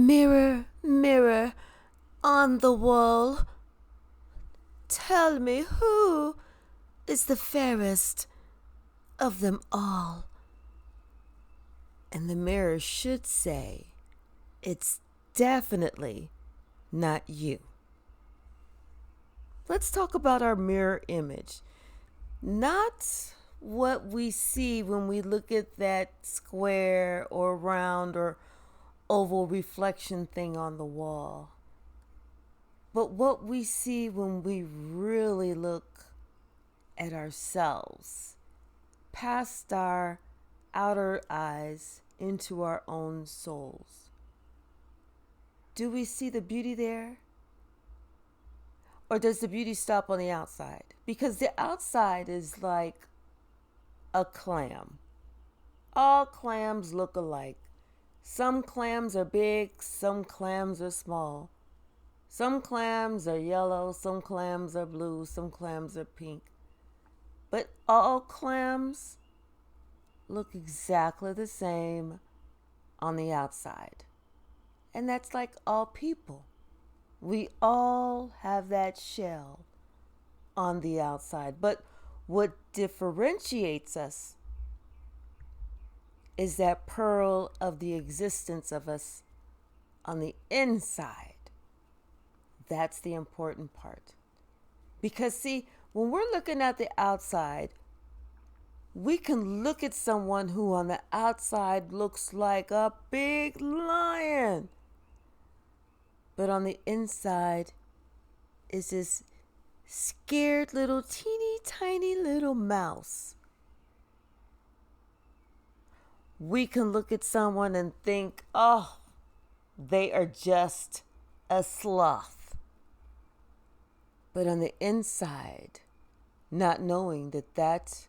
Mirror, mirror on the wall, tell me who is the fairest of them all. And the mirror should say, it's definitely not you. Let's talk about our mirror image. Not what we see when we look at that square or round or oval reflection thing on the wall, but what we see when we really look at ourselves, past our outer eyes into our own souls. Do we see the beauty there? Or does the beauty stop on the outside? Because the outside is like a clam. All clams look alike. Some clams are big, some clams are small. Some clams are yellow, some clams are blue, some clams are pink. But all clams look exactly the same on the outside. And that's like all people. We all have that shell on the outside. But what differentiates us is that pearl of the existence of us on the inside. That's the important part. Because see, when we're looking at the outside, we can look at someone who on the outside looks like a big lion. But on the inside is this scared little teeny tiny little mouse. We can look at someone and think, oh, they are just a sloth. But on the inside, not knowing that that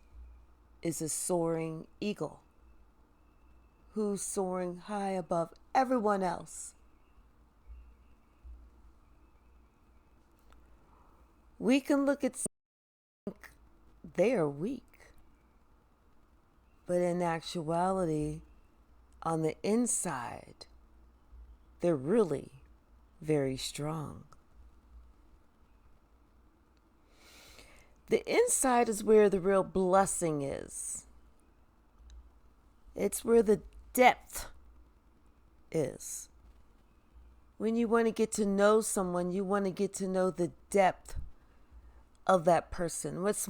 is a soaring eagle who's soaring high above everyone else. We can look at someone and think they are weak. But in actuality, on the inside, they're really very strong. The inside is where the real blessing is. It's where the depth is. When you want to get to know someone, you want to get to know the depth of that person. What's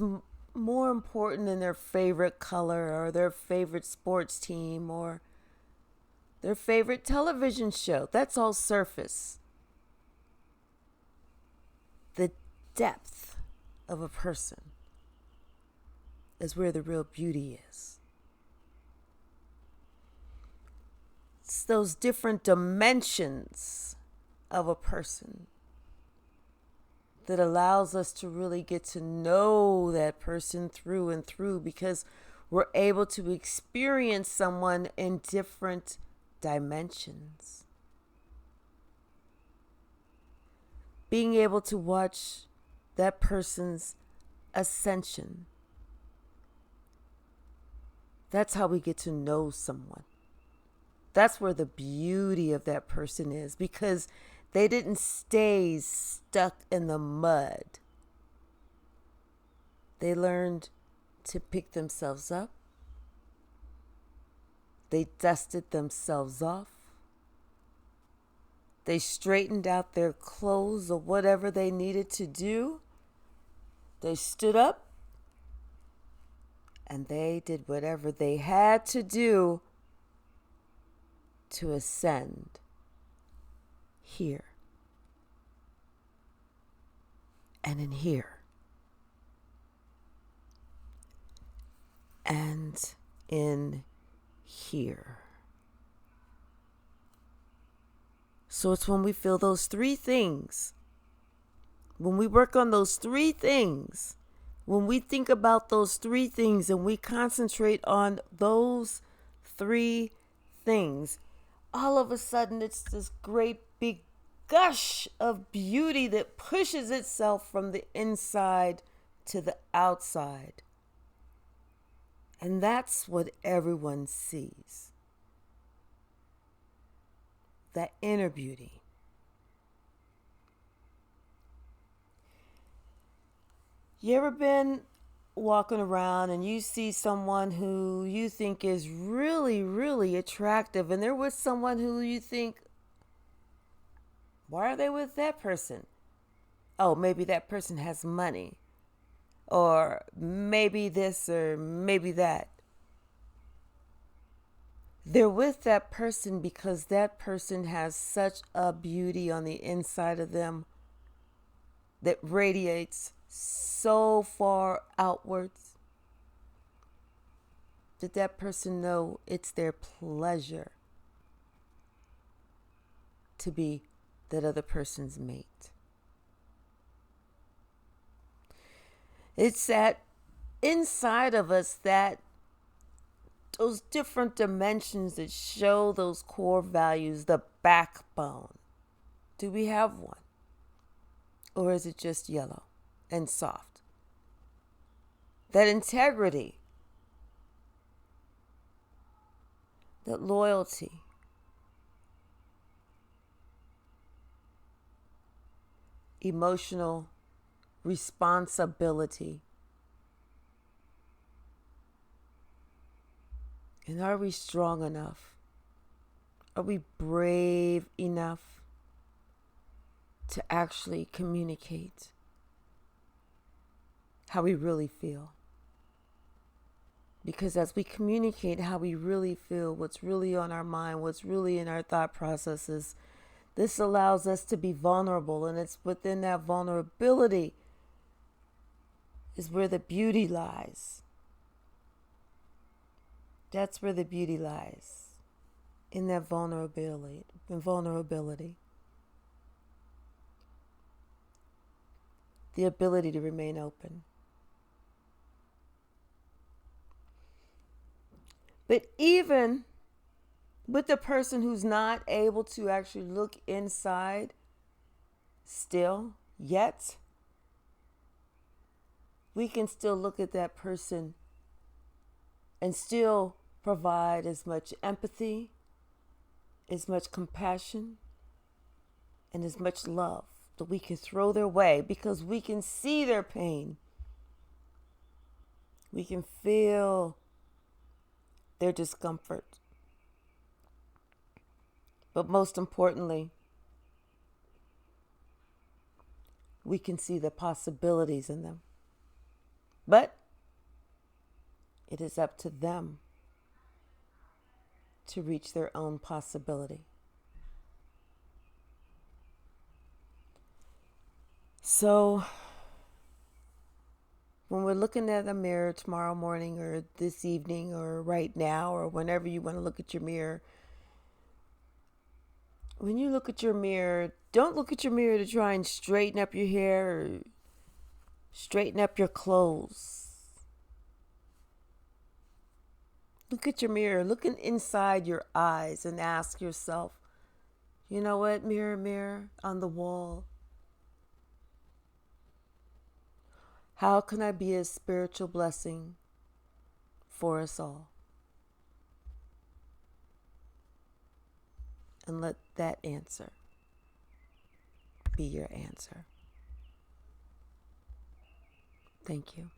more important than their favorite color or their favorite sports team or their favorite television show? That's all surface. The depth of a person is where the real beauty is. It's those different dimensions of a person that allows us to really get to know that person through and through, because we're able to experience someone in different dimensions. Being able to watch that person's ascension. That's how we get to know someone. That's where the beauty of that person is, because they didn't stay stuck in the mud. They learned to pick themselves up. They dusted themselves off. They straightened out their clothes or whatever they needed to do. They stood up and they did whatever they had to do to ascend here and in here and in here. So it's when we feel those three things, when we work on those three things, when we think about those three things and we concentrate on those three things, all of a sudden it's this great big gush of beauty that pushes itself from the inside to the outside. And that's what everyone sees. that inner beauty. You ever been walking around and you see someone who you think is really, really attractive, and they're with someone who you think, why are they with that person? Oh, maybe that person has money, or maybe this, or maybe that. They're with that person because that person has such a beauty on the inside of them that radiates so far outwards that that person know it's their pleasure to be that other person's mate. It's that inside of us, that those different dimensions that show those core values, the backbone. Do we have one? Or is it just yellow and soft? That integrity, that loyalty, emotional responsibility. And are we strong enough? Are we brave enough to actually communicate how we really feel? Because as we communicate how we really feel, what's really on our mind, what's really in our thought processes, this allows us to be vulnerable. And it's within that vulnerability is where the beauty lies. That's where the beauty lies, in that vulnerability. The ability to remain open. But even with the person who's not able to actually look inside still yet, we can still look at that person and still provide as much empathy, as much compassion, and as much love that we can throw their way, because we can see their pain. We can feel their discomfort. But most importantly, we can see the possibilities in them. But it is up to them to reach their own possibility. So when we're looking at a mirror tomorrow morning or this evening or right now or whenever you want to look at your mirror, when you look at your mirror, don't look at your mirror to try and straighten up your hair or straighten up your clothes. Look at your mirror, looking inside your eyes and ask yourself, you know what, mirror, mirror on the wall, how can I be a spiritual blessing for us all? And let that answer be your answer. Thank you.